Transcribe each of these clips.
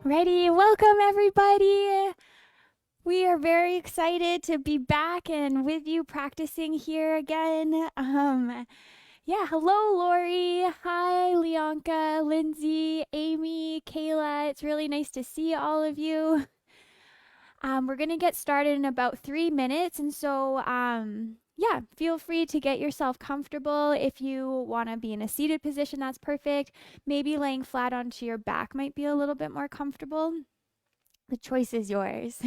Ready? Welcome, everybody. We are very excited to be back and with you practicing here again. Hello, Lori. Hi, Leonka, Lindsay, Amy, Kayla. It's really nice to see all of you. We're going to get started in about 3 minutes. And so, feel free to get yourself comfortable. If you want to be in a seated position, that's perfect. Maybe laying flat onto your back might be a little bit more comfortable. The choice is yours.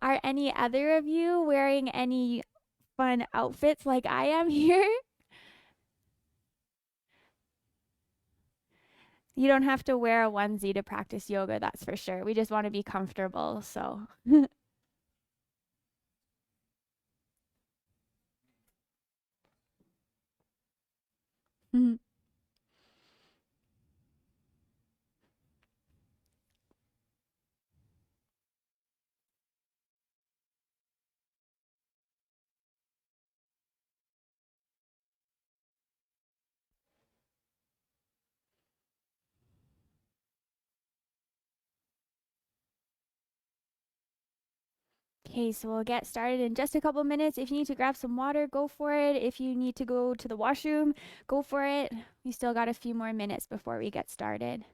Are any other of you wearing any fun outfits like I am here? You don't have to wear a onesie to practice yoga, that's for sure. We just want to be comfortable, so. Okay, so we'll get started in just a couple minutes. If you need to grab some water, go for it. If you need to go to the washroom, go for it. We still got a few more minutes before we get started.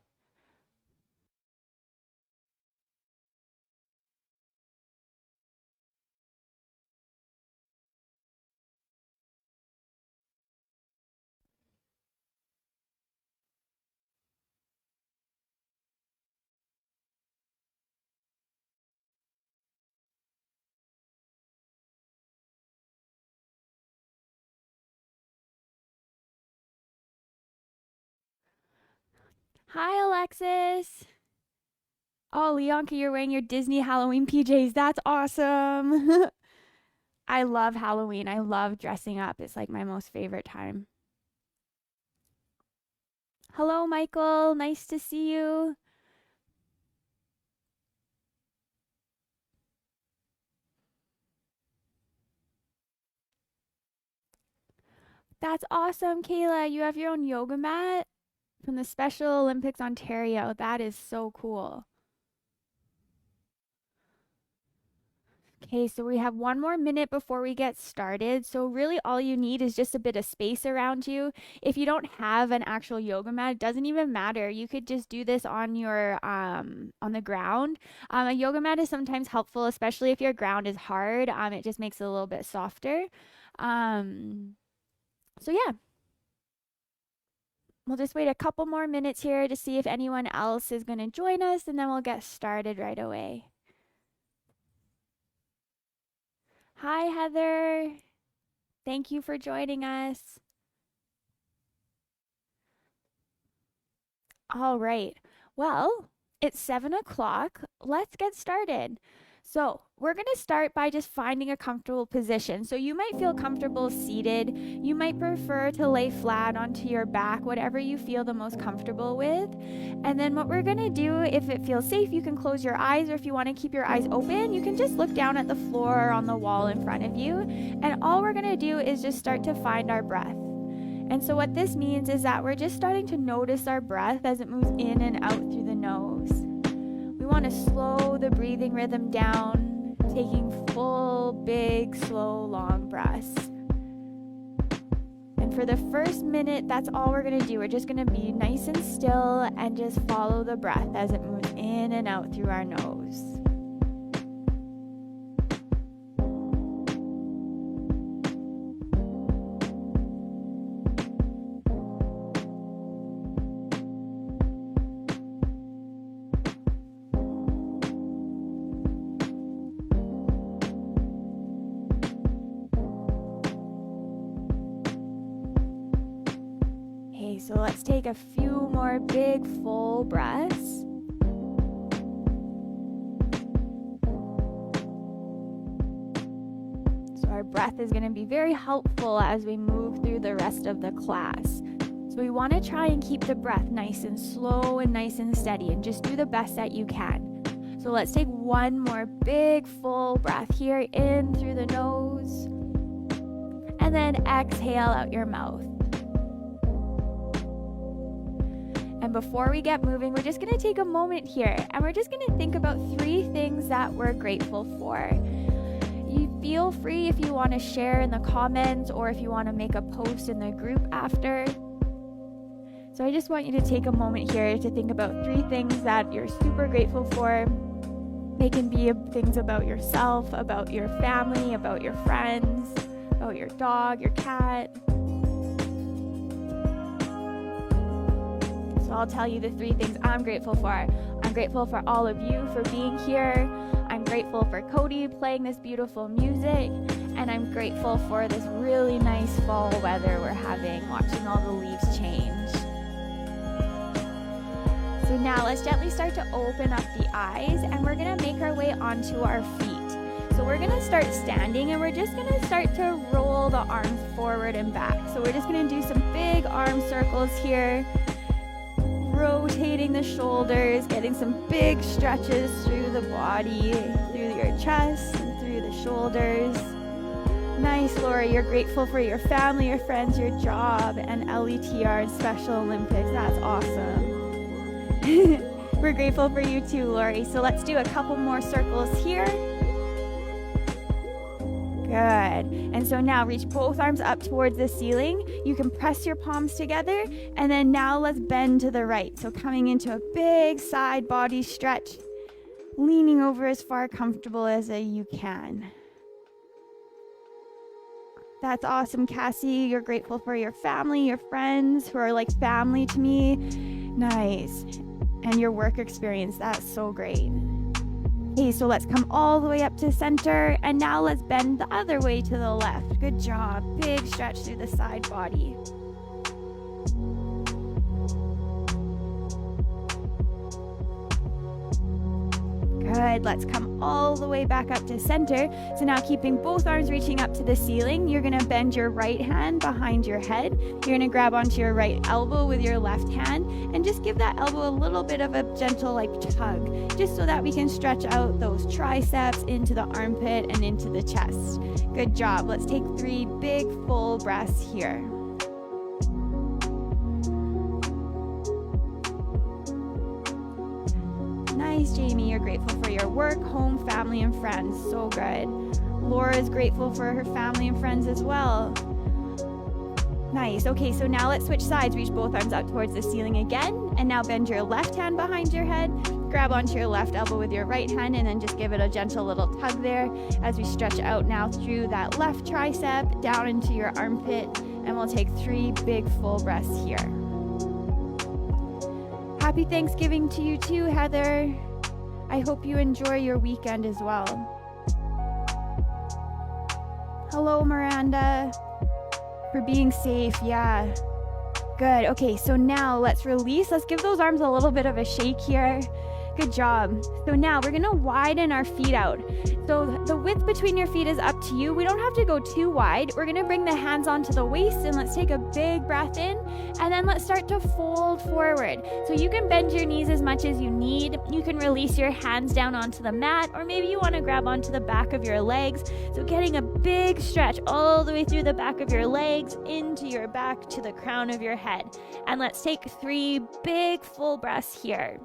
Hi, Alexis. Oh, Leonka, you're wearing your Disney Halloween PJs. That's awesome. I love Halloween. I love dressing up. It's like my most favorite time. Hello, Michael. Nice to see you. That's awesome, Kayla. You have your own yoga mat from the Special Olympics Ontario. That is so cool. Okay, so we have 1 more minute before we get started. So really all you need is just a bit of space around you. If you don't have an actual yoga mat, it doesn't even matter. You could just do this on your on the ground. A yoga mat is sometimes helpful, especially if your ground is hard. It just makes it a little bit softer. Um, so yeah, we'll just wait a couple more minutes here to see if anyone else is going to join us, and then we'll get started right away. Hi, Heather. Thank you for joining us. All right. Well, it's 7 o'clock. Let's get started. So, we're going to start by just finding a comfortable position. So, you might feel comfortable seated. You might prefer to lay flat onto your back, whatever you feel the most comfortable with. And then, what we're going to do, if it feels safe, you can close your eyes, or if you want to keep your eyes open, you can just look down at the floor or on the wall in front of you. And all we're going to do is just start to find our breath. And so what this means is that we're just starting to notice our breath as it moves in and out through the nose. We want to slow the breathing rhythm down, taking full, big, slow, long breaths. And for the first minute, that's all we're going to do. We're just going to be nice and still and just follow the breath as it moves in and out through our nose. So let's take a few more big full breaths. So our breath is going to be very helpful as we move through the rest of the class. So we want to try and keep the breath nice and slow and nice and steady, and just do the best that you can. So let's take one more big full breath here, in through the nose, and then exhale out your mouth. And before we get moving, we're just going to take a moment here and we're just going to think about 3 things that we're grateful for. You feel free if you want to share in the comments or if you want to make a post in the group after. So I just want you to take a moment here to think about 3 things that you're super grateful for. They can be things about yourself, about your family, about your friends, about your dog, your cat. So I'll tell you the 3 things I'm grateful for. I'm grateful for all of you for being here. I'm grateful for Cody playing this beautiful music. And I'm grateful for this really nice fall weather we're having, watching all the leaves change. So now let's gently start to open up the eyes and we're going to make our way onto our feet. So we're going to start standing and we're just going to start to roll the arms forward and back. So we're just going to do some big arm circles here, rotating the shoulders, getting some big stretches through the body, through your chest and through the shoulders. Nice, Laura, you're grateful for your family, your friends, your job, and LETR and Special Olympics. That's awesome. We're grateful for you too, Lori. So let's do a couple more circles here. Good. And so now reach both arms up towards the ceiling. You can press your palms together. And then now let's bend to the right. So coming into a big side body stretch, leaning over as far comfortable as you can. That's awesome, Cassie. You're grateful for your family, your friends who are like family to me. Nice. And your work experience. That's so great. Okay, so let's come all the way up to center. And now let's bend the other way to the left. Good job. Big stretch through the side body. Good. Let's come all the way back up to center. So now keeping both arms reaching up to the ceiling, you're going to bend your right hand behind your head. You're going to grab onto your right elbow with your left hand and just give that elbow a little bit of a gentle tug, just so that we can stretch out those triceps into the armpit and into the chest. Good job. Let's take 3 big full breaths here. Nice, Jamie. You're grateful for your work, home, family, and friends. So good. Laura is grateful for her family and friends as well. Nice. Okay, so now let's switch sides. Reach both arms out towards the ceiling again. And now bend your left hand behind your head. Grab onto your left elbow with your right hand and then just give it a gentle little tug there as we stretch out now through that left tricep down into your armpit. And we'll take 3 big full breaths here. Happy Thanksgiving to you too, Heather. I hope you enjoy your weekend as well. Hello, Miranda. For being safe, yeah. Good. Okay, so now let's release. Let's give those arms a little bit of a shake here. Good job. So now we're going to widen our feet out. So the width between your feet is up to you. We don't have to go too wide. We're going to bring the hands onto the waist and let's take a big breath in and then let's start to fold forward. So you can bend your knees as much as you need. You can release your hands down onto the mat or maybe you want to grab onto the back of your legs. So getting a big stretch all the way through the back of your legs into your back to the crown of your head. And let's take 3 big full breaths here.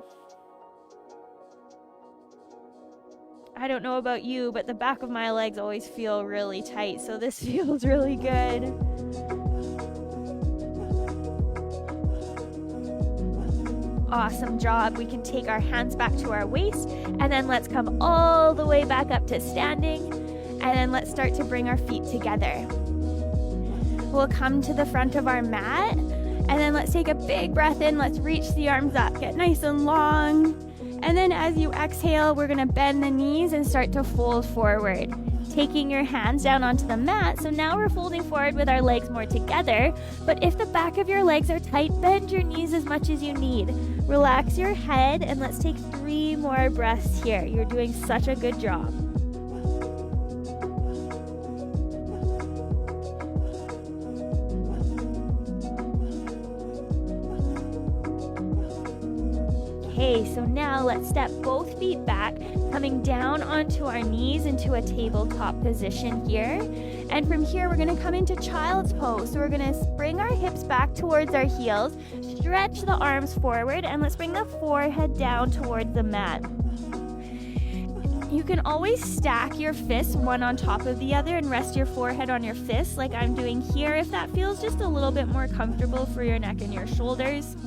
I don't know about you, but the back of my legs always feel really tight, so this feels really good. Awesome job. We can take our hands back to our waist, and then let's come all the way back up to standing, and then let's start to bring our feet together. We'll come to the front of our mat, and then let's take a big breath in. Let's reach the arms up. Get nice and long. And then as you exhale, we're going to bend the knees and start to fold forward, taking your hands down onto the mat. So now we're folding forward with our legs more together. But if the back of your legs are tight, bend your knees as much as you need. Relax your head and let's take 3 more breaths here. You're doing such a good job. Okay, so now let's step both feet back, coming down onto our knees into a tabletop position here. And from here, we're gonna come into child's pose. So we're gonna bring our hips back towards our heels, stretch the arms forward, and let's bring the forehead down towards the mat. You can always stack your fists one on top of the other and rest your forehead on your fists like I'm doing here if that feels just a little bit more comfortable for your neck and your shoulders.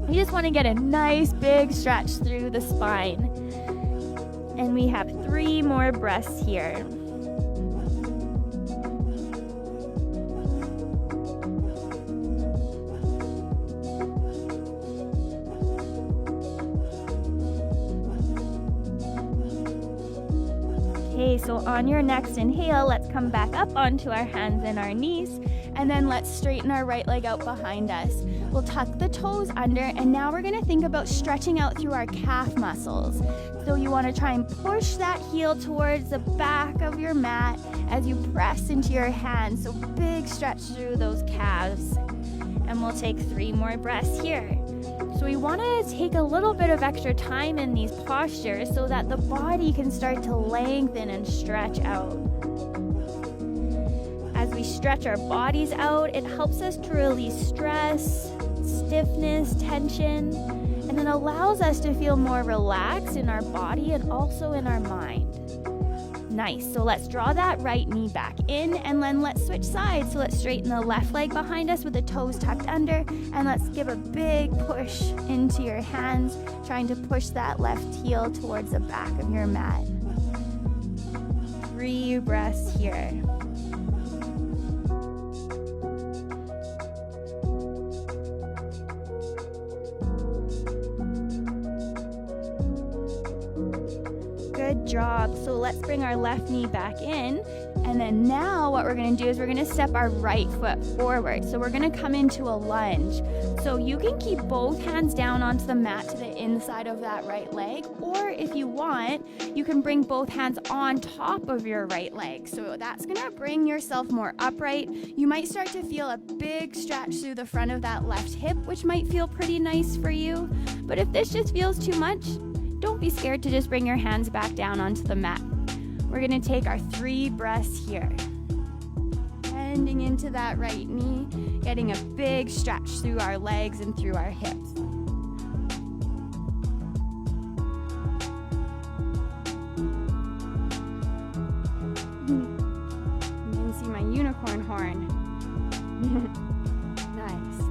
You just want to get a nice big stretch through the spine. And we have 3 more breaths here. Okay, so on your next inhale, let's come back up onto our hands and our knees, and then let's straighten our right leg out behind us. We'll tuck the toes under, and now we're gonna think about stretching out through our calf muscles. So you wanna try and push that heel towards the back of your mat as you press into your hands. So big stretch through those calves. And we'll take 3 more breaths here. So we want to take a little bit of extra time in these postures so that the body can start to lengthen and stretch out. As we stretch our bodies out, it helps us to release stress, stiffness, tension, and it allows us to feel more relaxed in our body and also in our mind. Nice, so let's draw that right knee back in, and then let's switch sides. So let's straighten the left leg behind us with the toes tucked under, and let's give a big push into your hands, trying to push that left heel towards the back of your mat. 3 breaths here. Good job. So let's bring our left knee back in, and then now what we're going to do is we're going to step our right foot forward. So we're going to come into a lunge. So you can keep both hands down onto the mat to the inside of that right leg, or if you want, you can bring both hands on top of your right leg. So that's going to bring yourself more upright. You might start to feel a big stretch through the front of that left hip, which might feel pretty nice for you. But if this just feels too much, don't be scared to just bring your hands back down onto the mat. We're gonna take our 3 breaths here. Bending into that right knee, getting a big stretch through our legs and through our hips. You can see my unicorn horn. Nice.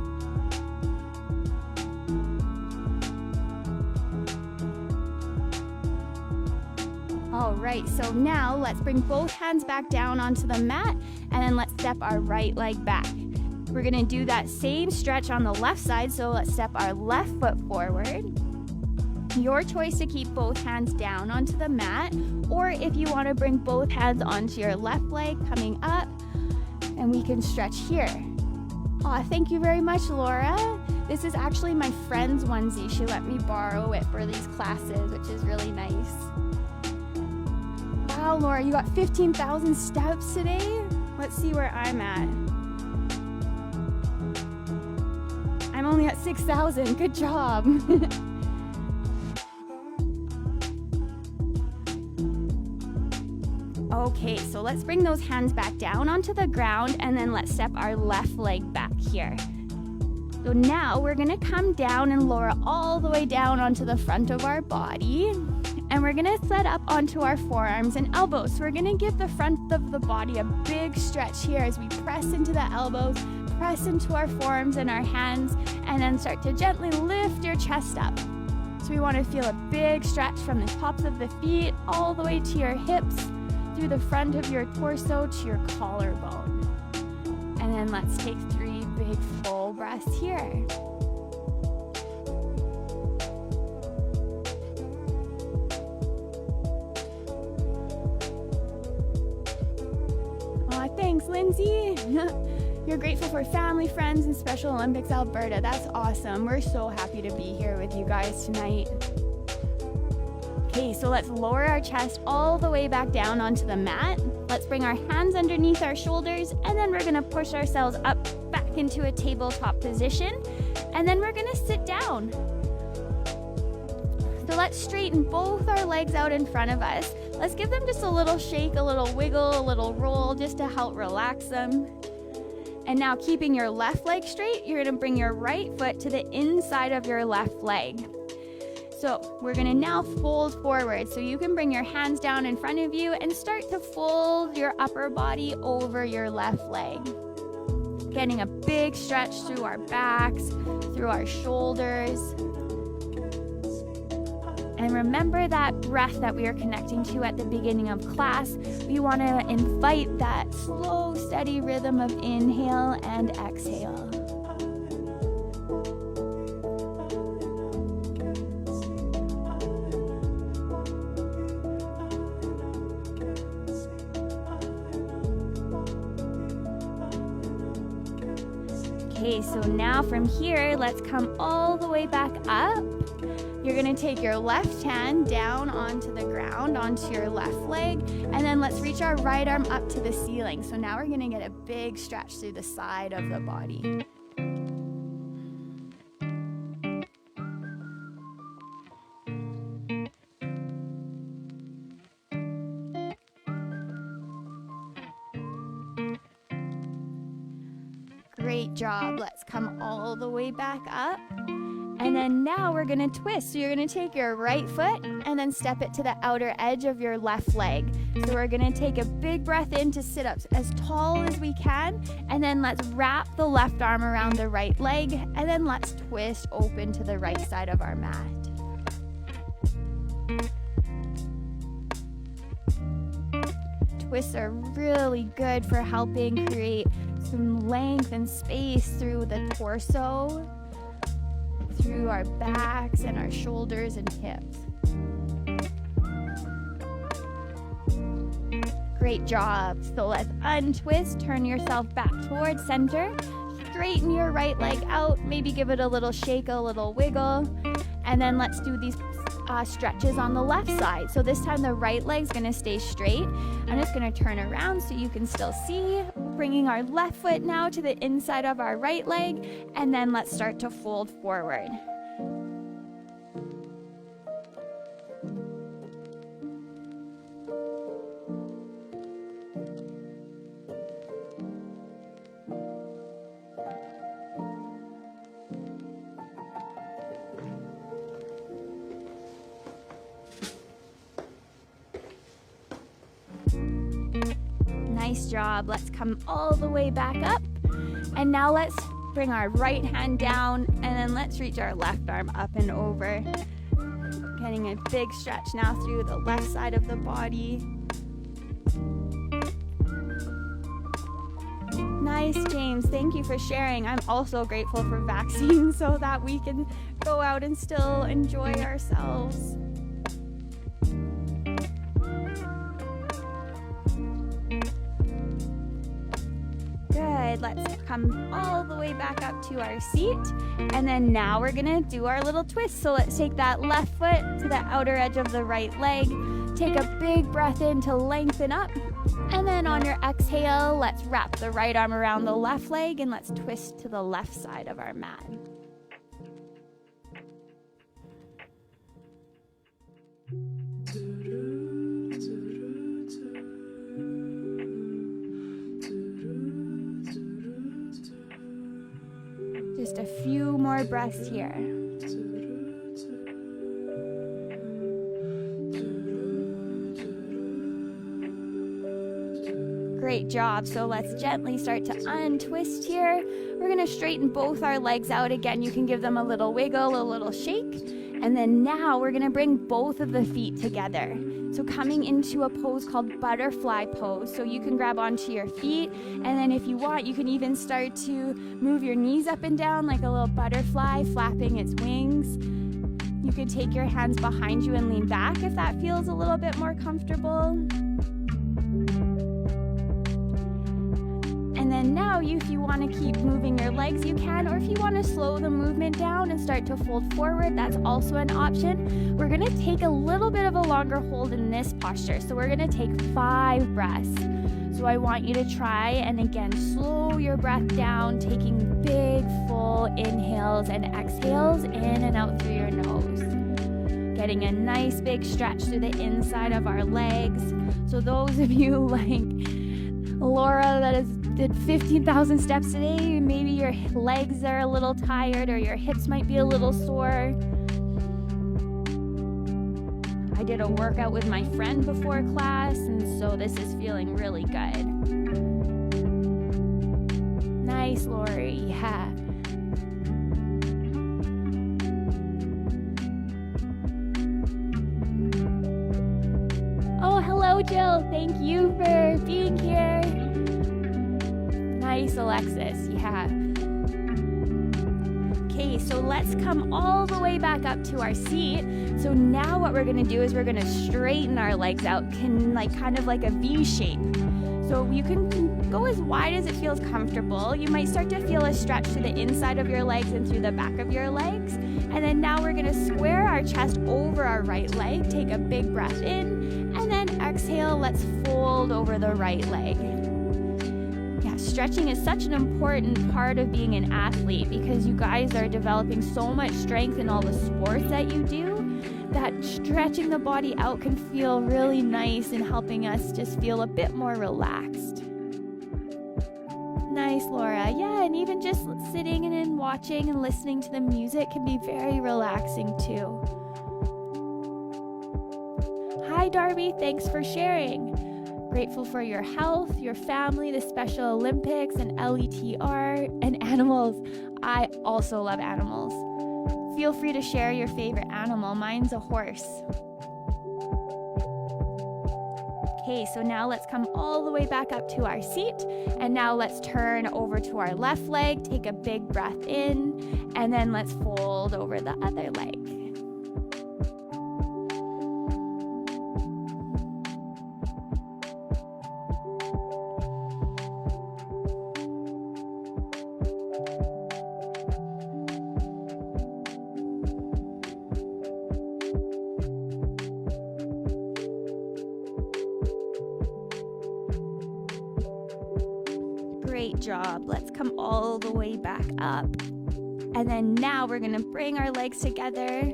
All right, so now let's bring both hands back down onto the mat, and then let's step our right leg back. We're gonna do that same stretch on the left side, so let's step our left foot forward. Your choice to keep both hands down onto the mat, or if you wanna bring both hands onto your left leg coming up, and we can stretch here. Aw, thank you very much, Laura. This is actually my friend's onesie. She let me borrow it for these classes, which is really nice. Wow, Laura, you got 15,000 steps today? Let's see where I'm at. I'm only at 6,000. Good job. Okay, so let's bring those hands back down onto the ground, and then let's step our left leg back here. So now we're gonna come down and lower all the way down onto the front of our body. And we're gonna set up onto our forearms and elbows. So we're gonna give the front of the body a big stretch here as we press into the elbows, press into our forearms and our hands, and then start to gently lift your chest up. So we wanna feel a big stretch from the tops of the feet all the way to your hips, through the front of your torso to your collarbone. And then let's take 3 big full breaths here. Thanks, Lindsay. You're grateful for family, friends, and Special Olympics Alberta. That's awesome. We're so happy to be here with you guys tonight. Okay, so let's lower our chest all the way back down onto the mat. Let's bring our hands underneath our shoulders, and then we're gonna push ourselves up back into a tabletop position, and then we're gonna sit down. So let's straighten both our legs out in front of us. Let's give them just a little shake, a little wiggle, a little roll, just to help relax them. And now, keeping your left leg straight, you're gonna bring your right foot to the inside of your left leg. So we're gonna now fold forward. So you can bring your hands down in front of you and start to fold your upper body over your left leg. Getting a big stretch through our backs, through our shoulders. And remember that breath that we are connecting to at the beginning of class. We want to invite that slow, steady rhythm of inhale and exhale. Okay, so now from here, let's come all the way back up. You're gonna take your left hand down onto the ground, onto your left leg, and then let's reach our right arm up to the ceiling. So now we're gonna get a big stretch through the side of the body. Great job. Let's come all the way back up. And then now we're gonna twist. So you're gonna take your right foot and then step it to the outer edge of your left leg. So we're gonna take a big breath in to sit up as tall as we can. And then let's wrap the left arm around the right leg. And then let's twist open to the right side of our mat. Twists are really good for helping create some length and space through the torso, through our backs and our shoulders and hips. Great job. So let's untwist, turn yourself back towards center, straighten your right leg out, maybe give it a little shake, a little wiggle, and then let's do these stretches on the left side. So this time the right leg's gonna stay straight. I'm just gonna turn around so you can still see. Bringing our left foot now to the inside of our right leg, and then let's start to fold forward. Nice job. Let's come all the way back up. And now let's bring our right hand down and then let's reach our left arm up and over. Getting a big stretch now through the left side of the body. Nice, James. Thank you for sharing. I'm also grateful for vaccines so that we can go out and still enjoy ourselves. Let's come all the way back up to our seat. And then now we're gonna do our little twist. So let's take that left foot to the outer edge of the right leg. Take a big breath in to lengthen up. And then on your exhale, let's wrap the right arm around the left leg and let's twist to the left side of our mat. Just a few more breaths here. Great job. So let's gently start to untwist here. We're going to straighten both our legs out again. You can give them a little wiggle, a little shake. And then now we're going to bring both of the feet together. So coming into a pose called butterfly pose. So you can grab onto your feet, and then if you want, you can even start to move your knees up and down like a little butterfly flapping its wings. You could take your hands behind you and lean back if that feels a little bit more comfortable. And then now, if you want to keep moving your legs, you can, or if you want to slow the movement down and start to fold forward, that's also an option. We're going to take a little bit of a longer hold in this posture. So we're going to take 5 breaths. So I want you to try, and again, slow your breath down, taking big, full inhales and exhales in and out through your nose. getting a nice big stretch through the inside of our legs. So those of you like Laura that did 15,000 steps today, maybe your legs are a little tired or your hips might be a little sore. I did a workout with my friend before class, and so this is feeling really good. Nice, Lori. Yeah. Oh, hello, Jill. Thank you for being here. Nice, Alexis. Yeah. Okay, so let's come all the way back up to our seat. So now what we're gonna do is we're gonna straighten our legs out, kind of like a V shape. So you can go as wide as it feels comfortable. You might start to feel a stretch to the inside of your legs and through the back of your legs. And then now we're gonna square our chest over our right leg. Take a big breath in, and then exhale, let's fold over the right leg. Stretching is such an important part of being an athlete because you guys are developing so much strength in all the sports that you do that stretching the body out can feel really nice and helping us just feel a bit more relaxed. Nice, Laura. Yeah, and even just sitting and watching and listening to the music can be very relaxing too. Hi, Darby. Thanks for sharing. Grateful for your health, your family, the Special Olympics, and LETR, and animals. I also love animals. Feel free to share your favorite animal. Mine's a horse. Okay, so now let's come all the way back up to our seat. And now let's turn over to our left leg. Take a big breath in, and then let's fold over the other leg. Great job. Let's come all the way back up. And then now we're going to bring our legs together.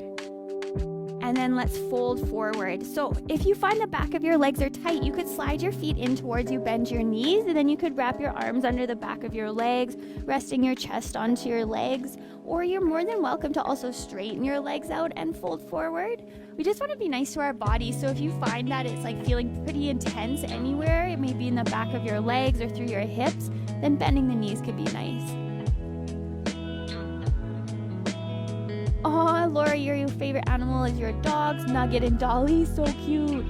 And then let's fold forward. So if you find the back of your legs are tight, you could slide your feet in towards you, bend your knees, and then you could wrap your arms under the back of your legs, resting your chest onto your legs. Or you're more than welcome to also straighten your legs out and fold forward. We just want to be nice to our body. So if you find that it's like feeling pretty intense anywhere, it may be in the back of your legs or through your hips, then bending the knees could be nice. Oh, Laura, your favorite animal is your dogs, Nugget and Dolly. So cute.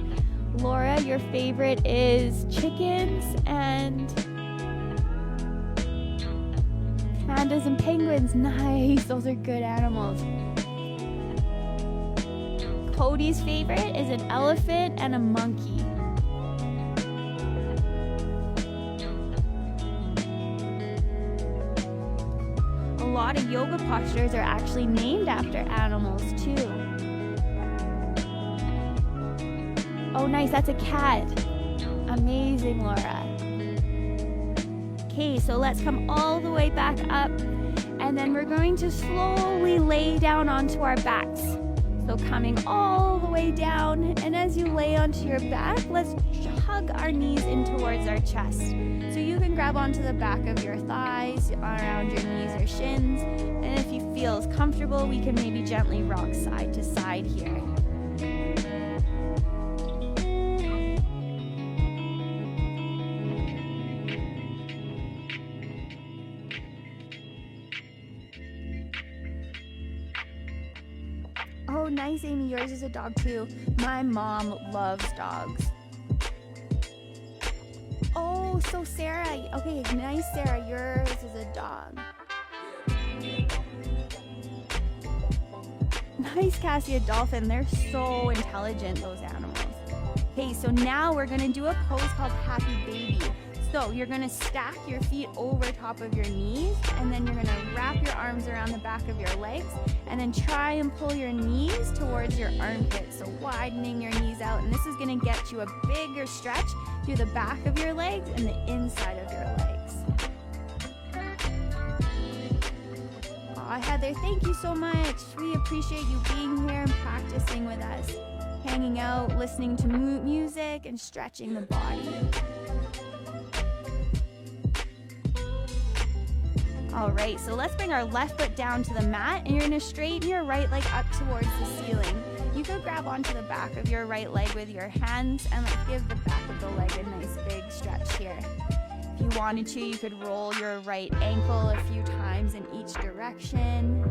Laura, your favorite is chickens and pandas and penguins. Nice. Those are good animals. Cody's favorite is an elephant and a monkey. A lot of yoga postures are actually named after animals too. Oh, nice. That's a cat. Amazing, Laura. Okay, so let's come all the way back up, and then we're going to slowly lay down onto our backs. So coming all the way down, and as you lay onto your back, let's hug our knees in towards our chest. So you can grab onto the back of your thighs, around your knees or shins, and if you feel comfortable, we can maybe gently rock side to side here. Oh, nice, Amy. Yours is a dog too. My mom loves dogs. Oh, so Sarah. Okay, nice, Sarah. Yours is a dog. Nice, Cassie, a dolphin. They're so intelligent, those animals. Okay, so now we're going to do a pose called Happy Baby. So you're going to stack your feet over top of your knees, and then you're going to wrap your arms around the back of your legs, and then try and pull your knees towards your armpits. So widening your knees out, and this is going to get you a bigger stretch through the back of your legs and the inside of your legs. Heather, thank you so much. We appreciate you being here and practicing with us, hanging out, listening to music, and stretching the body. All right, so let's bring our left foot down to the mat, and you're going to straighten your right leg up towards the ceiling. You could grab onto the back of your right leg with your hands, and let's give the back of the leg a nice big stretch here. If you wanted to, you could roll your right ankle a few times in each direction.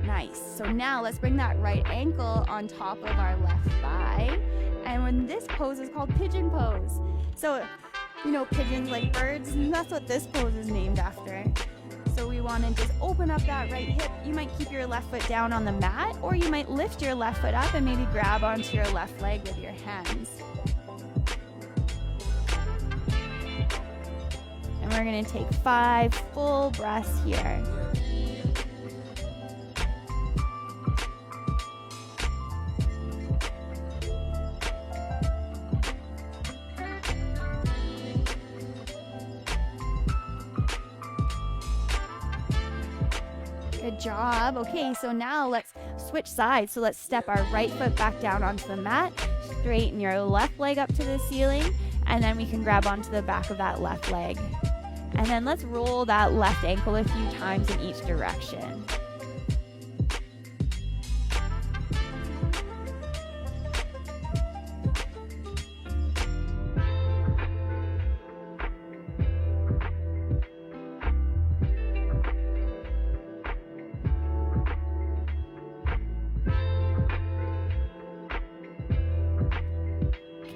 Nice. So now let's bring that right ankle on top of our left thigh. And when this pose is called Pigeon Pose. So, you know, pigeons like birds, and that's what this pose is named after. So we want to just open up that right hip. You might keep your left foot down on the mat, or you might lift your left foot up and maybe grab onto your left leg with your hands. And we're going to take 5 full breaths here. Good job. Okay, so now let's switch sides. So let's step our right foot back down onto the mat, straighten your left leg up to the ceiling, and then we can grab onto the back of that left leg. And then let's roll that left ankle a few times in each direction.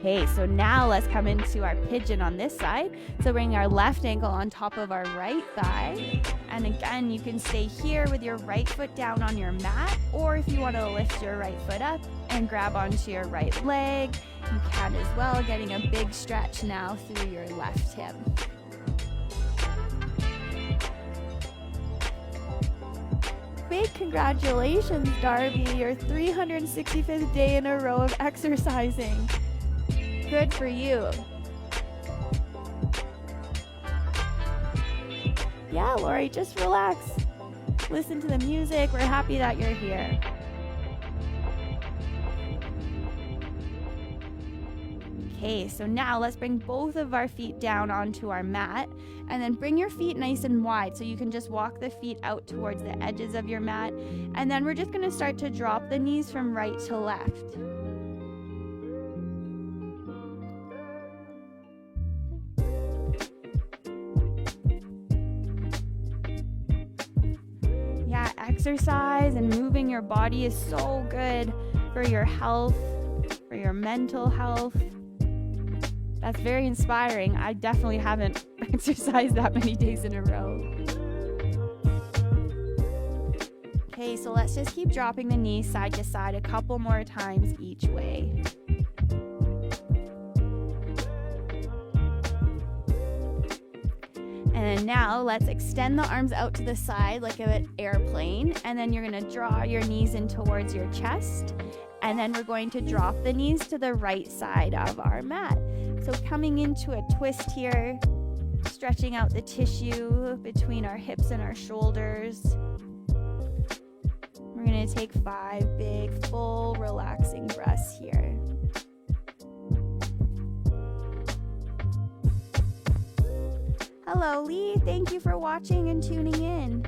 Okay, so now let's come into our pigeon on this side. So bring our left ankle on top of our right thigh. And again, you can stay here with your right foot down on your mat, or if you want to lift your right foot up and grab onto your right leg, you can as well, getting a big stretch now through your left hip. Big congratulations, Darby, your 365th day in a row of exercising. Good for you. Yeah, Lori, just relax. Listen to the music. We're happy that you're here. Okay, so now let's bring both of our feet down onto our mat, and then bring your feet nice and wide so you can just walk the feet out towards the edges of your mat. And then we're just going to start to drop the knees from right to left. Exercise and moving your body is so good for your health, for your mental health. That's very inspiring. I definitely haven't exercised that many days in a row. Okay, so let's just keep dropping the knees side to side a couple more times each way. And now let's extend the arms out to the side like an airplane. And then you're going to draw your knees in towards your chest. And then we're going to drop the knees to the right side of our mat. So coming into a twist here, stretching out the tissue between our hips and our shoulders. We're going to take 5 big, full, relaxing breaths here. Hello, Lee. Thank you for watching and tuning in.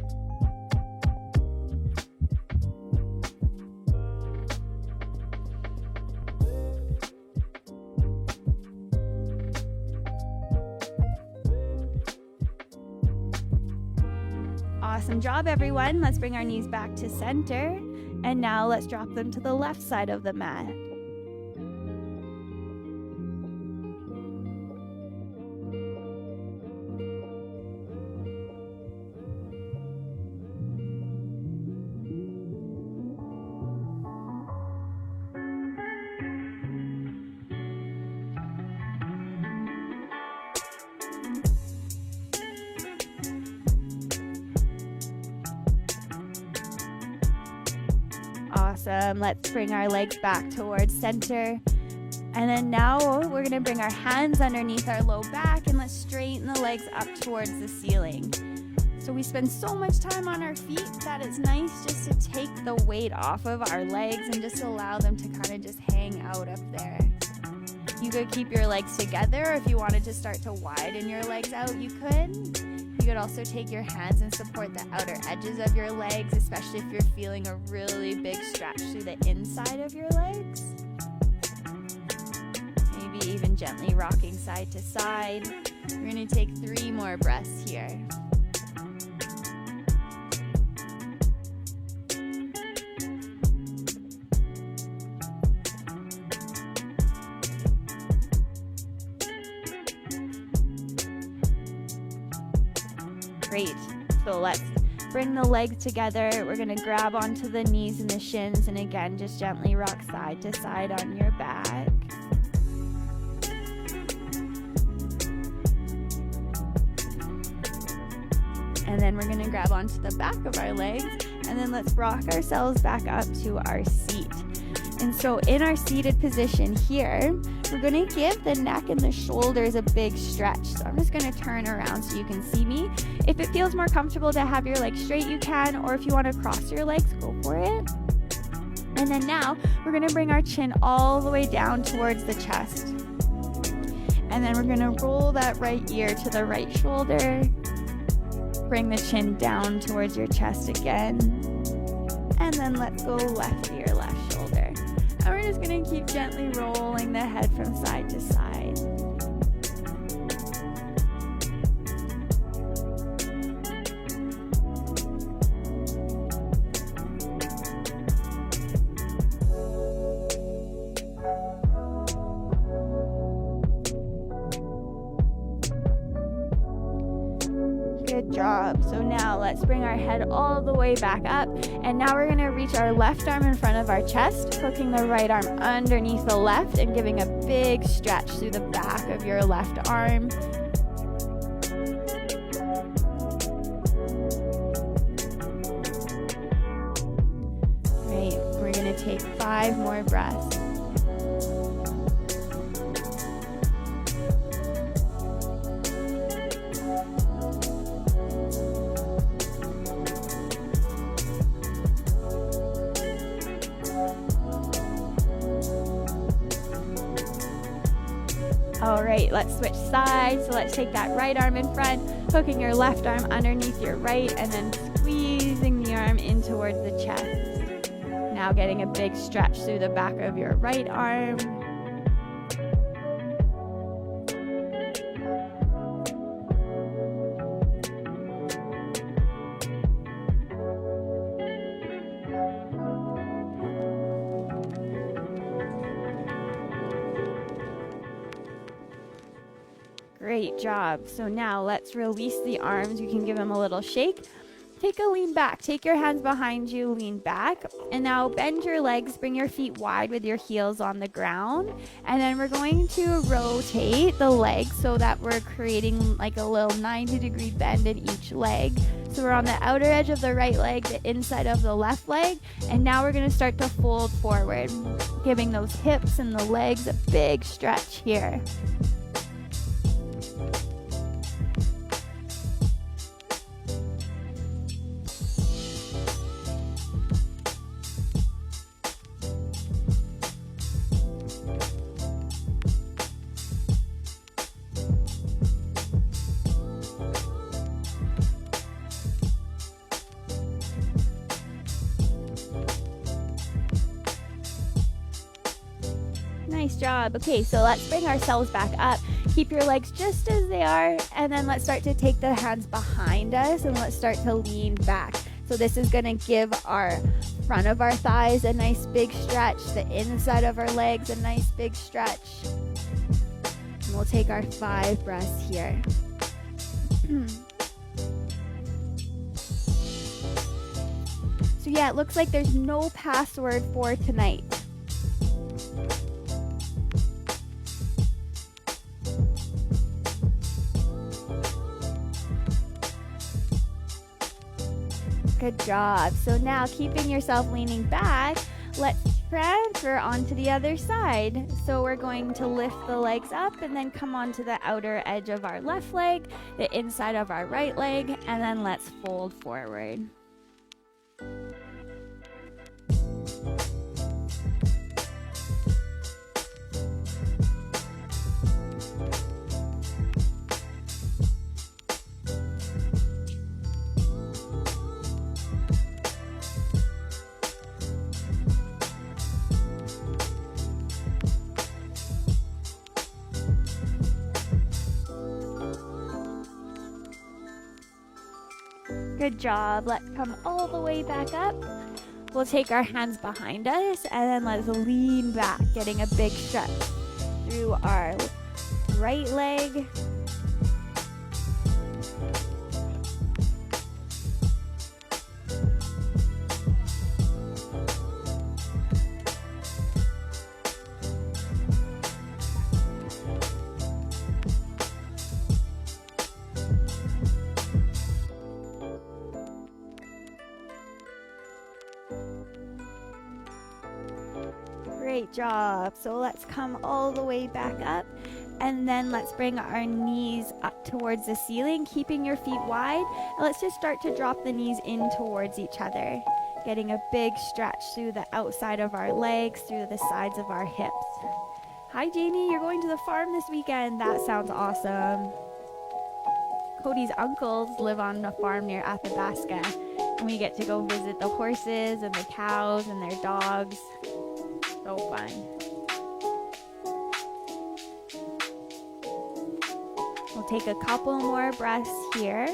Awesome job, everyone. Let's bring our knees back to center. And now let's drop them to the left side of the mat. Awesome. Let's bring our legs back towards center. And then now we're gonna bring our hands underneath our low back and let's straighten the legs up towards the ceiling. So we spend so much time on our feet that it's nice just to take the weight off of our legs and just allow them to kind of just hang out up there. You could keep your legs together, or if you wanted to start to widen your legs out, you could. You could also take your hands and support the outer edges of your legs, especially if you're feeling a really big stretch through the inside of your legs. Maybe even gently rocking side to side. We're going to take 3 more breaths here. Great. So let's bring the legs together. We're going to grab onto the knees and the shins, and again, just gently rock side to side on your back. And then we're going to grab onto the back of our legs, and then let's rock ourselves back up to our seat. And so in our seated position here, we're going to give the neck and the shoulders a big stretch. So I'm just going to turn around so you can see me. If it feels more comfortable to have your legs straight, you can, or if you want to cross your legs, go for it. And then now we're going to bring our chin all the way down towards the chest. And then we're going to roll that right ear to the right shoulder. Bring the chin down towards your chest again. And then let's go left ear, left shoulder. And we're just going to keep gently rolling the head from side to side. Good job. So now let's bring our head all the way back up. And now we're going to reach our left arm in front of our chest, hooking the right arm underneath the left and giving a big stretch through the back of your left arm. Great. We're going to take 5 more breaths. All right, let's switch sides. So let's take that right arm in front, hooking your left arm underneath your right, and then squeezing the arm in towards the chest. Now getting a big stretch through the back of your right arm. Great job. So now let's release the arms. You can give them a little shake. Take a lean back. Take your hands behind you, lean back. And now bend your legs, bring your feet wide with your heels on the ground. And then we're going to rotate the legs so that we're creating like a little 90-degree bend in each leg. So we're on the outer edge of the right leg, the inside of the left leg. And now we're going to start to fold forward, giving those hips and the legs a big stretch here. Nice job. Okay, so let's bring ourselves back up. Keep your legs just as they are, and then let's start to take the hands behind us and let's start to lean back. So this is going to give our front of our thighs a nice big stretch, the inside of our legs a nice big stretch. And we'll take our 5 breaths here. So yeah, it looks like there's no password for tonight. Good job. So now keeping yourself leaning back, let's transfer onto the other side. So we're going to lift the legs up and then come onto the outer edge of our left leg, the inside of our right leg, and then let's fold forward. Good job. Let's come all the way back up. We'll take our hands behind us and then let's lean back, getting a big stretch through our right leg. Great job. So let's come all the way back up and then let's bring our knees up towards the ceiling, keeping your feet wide. And let's just start to drop the knees in towards each other, getting a big stretch through the outside of our legs, through the sides of our hips. Hi Jamie, you're going to the farm this weekend. That sounds awesome. Cody's uncles live on a farm near Athabasca, and we get to go visit the horses and the cows and their dogs. So fun. We'll take a couple more breaths here.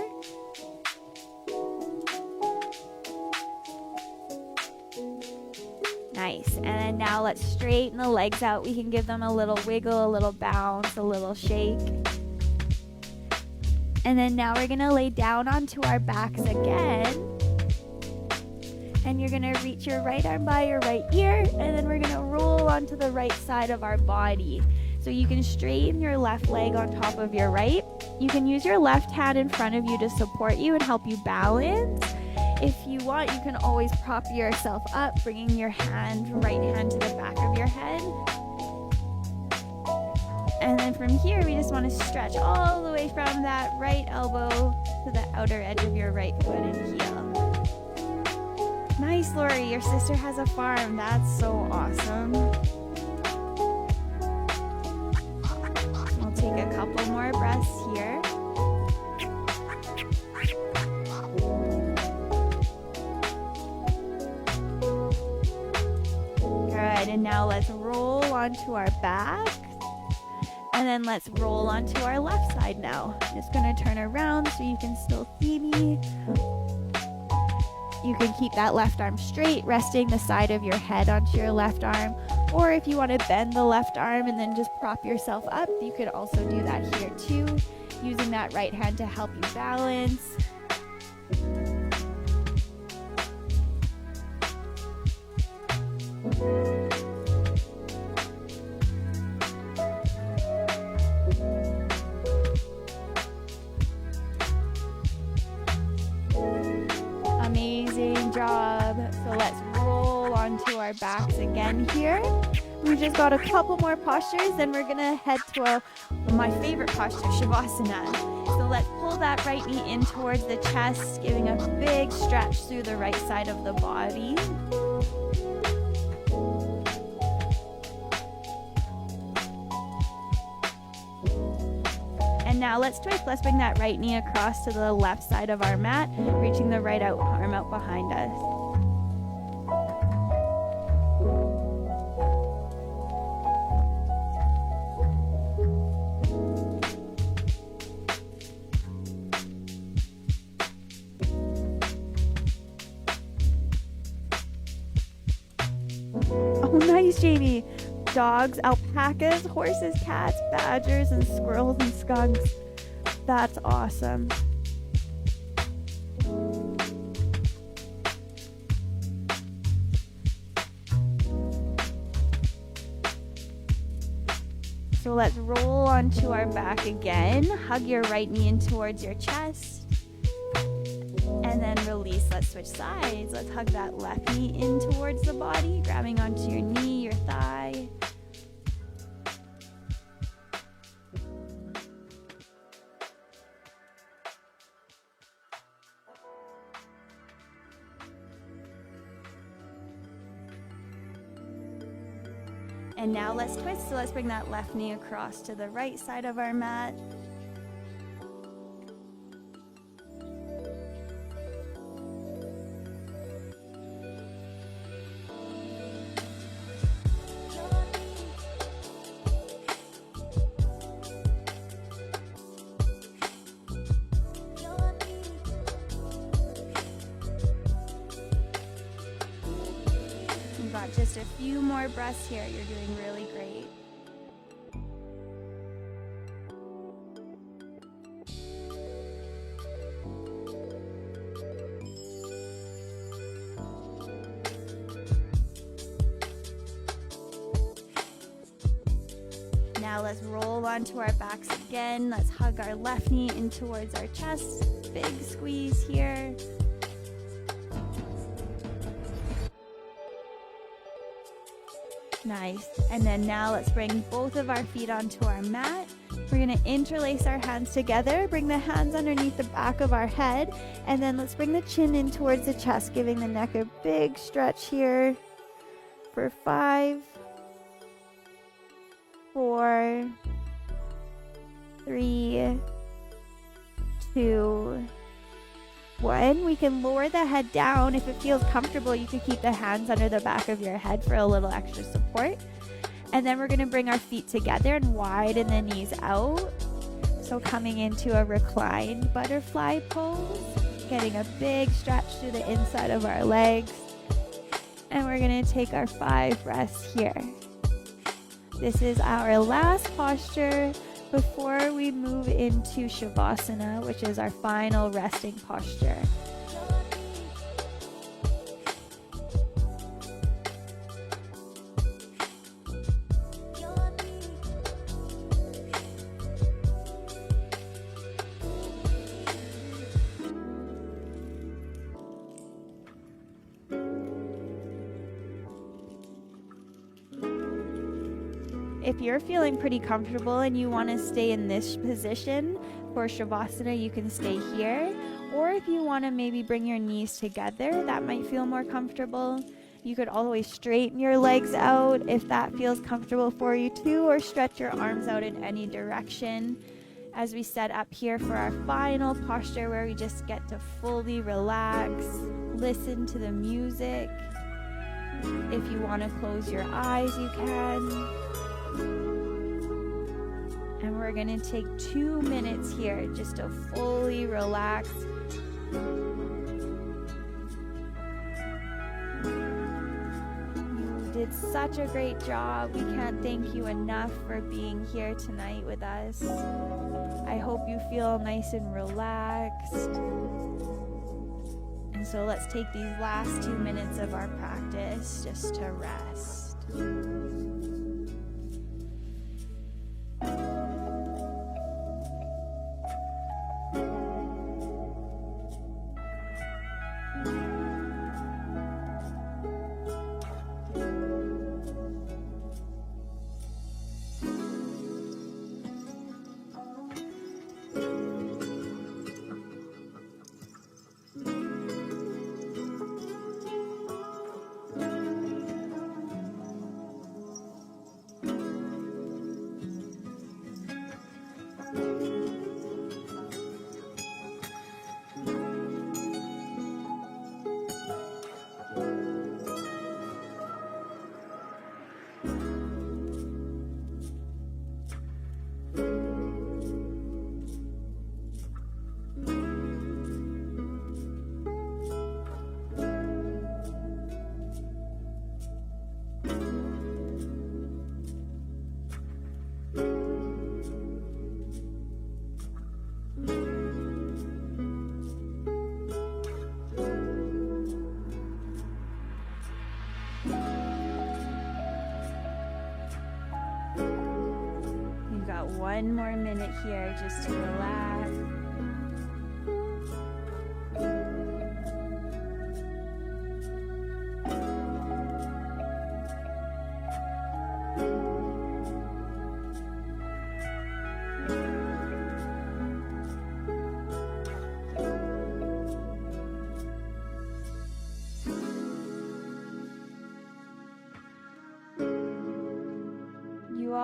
Nice. And then now let's straighten the legs out. We can give them a little wiggle, a little bounce, a little shake. And then now we're going to lay down onto our backs again. And you're going to reach your right arm by your right ear, and then we're going to roll onto the right side of our body. So you can straighten your left leg on top of your right. You can use your left hand in front of you to support you and help you balance. If you want, you can always prop yourself up, bringing your right hand to the back of your head. And then from here, we just want to stretch all the way from that right elbow to the outer edge of your right foot and heel. Nice, Lori. Your sister has a farm. That's so awesome. We'll take a couple more breaths here. Good. And now let's roll onto our back. And then let's roll onto our left side now. I'm just going to turn around so you can still see me. You can keep that left arm straight, resting the side of your head onto your left arm. Or if you want to bend the left arm and then just prop yourself up, you could also do that here too, using that right hand to help you balance. Amazing job. So let's roll onto our backs again here. We've just got a couple more postures, then we're gonna head to my favorite posture, Shavasana. So let's pull that right knee in towards the chest, giving a big stretch through the right side of the body. And now let's twist. Let's bring that right knee across to the left side of our mat, reaching the right arm out behind us. Oh, nice, Jamie. Dogs, alpacas, horses, cats, badgers, and squirrels and skunks. That's awesome. So let's roll onto our back again. Hug your right knee in towards your chest. And then release. Let's switch sides. Let's hug that left knee in towards the body, grabbing onto your knee, your thigh. And now let's twist. So let's bring that left knee across to the right side of our mat. Just a few more breaths here. You're doing really great. Now let's roll onto our backs again. Let's hug our left knee in towards our chest. Big squeeze here. Nice. And then now let's bring both of our feet onto our mat. We're going to interlace our hands together, bring the hands underneath the back of our head, and then let's bring the chin in towards the chest, giving the neck a big stretch here for 5, 4, 3, 2, 1. We can lower the head down. If it feels comfortable, you can keep the hands under the back of your head for a little extra support. And then we're going to bring our feet together and widen the knees out. So coming into a reclined butterfly pose, getting a big stretch through the inside of our legs. And we're going to take our 5 breaths here. This is our last posture before we move into Shavasana, which is our final resting posture. If you're feeling pretty comfortable and you want to stay in this position for Shavasana, you can stay here. Or if you want to maybe bring your knees together, that might feel more comfortable. You could always straighten your legs out if that feels comfortable for you too, or stretch your arms out in any direction as we set up here for our final posture where we just get to fully relax, listen to the music. If you want to close your eyes, you can. And we're going to take 2 minutes here just to fully relax. You did such a great job. We can't thank you enough for being here tonight with us. I hope you feel nice and relaxed. And so let's take these last 2 minutes of our practice just to rest. One more minute here just to relax.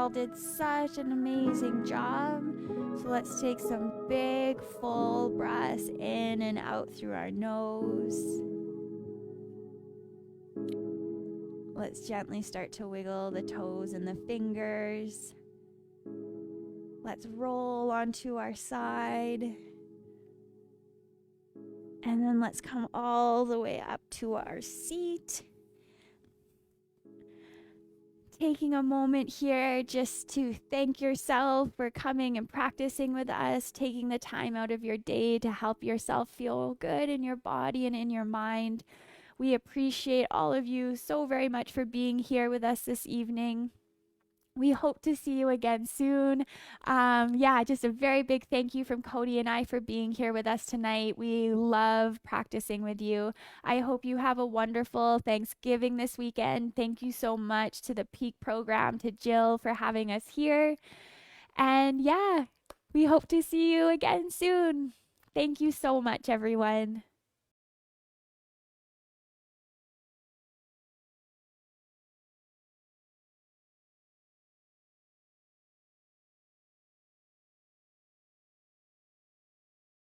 all did such an amazing job. So let's take some big full breaths in and out through our nose. Let's gently start to wiggle the toes and the fingers. Let's roll onto our side. And then let's come all the way up to our seat. Taking a moment here just to thank yourself for coming and practicing with us, taking the time out of your day to help yourself feel good in your body and in your mind. We appreciate all of you so very much for being here with us this evening. We hope to see you again soon. Just a very big thank you from Cody and I for being here with us tonight. We love practicing with you. I hope you have a wonderful Thanksgiving this weekend. Thank you so much to the Peak program, to Jill for having us here. And we hope to see you again soon. Thank you so much, everyone.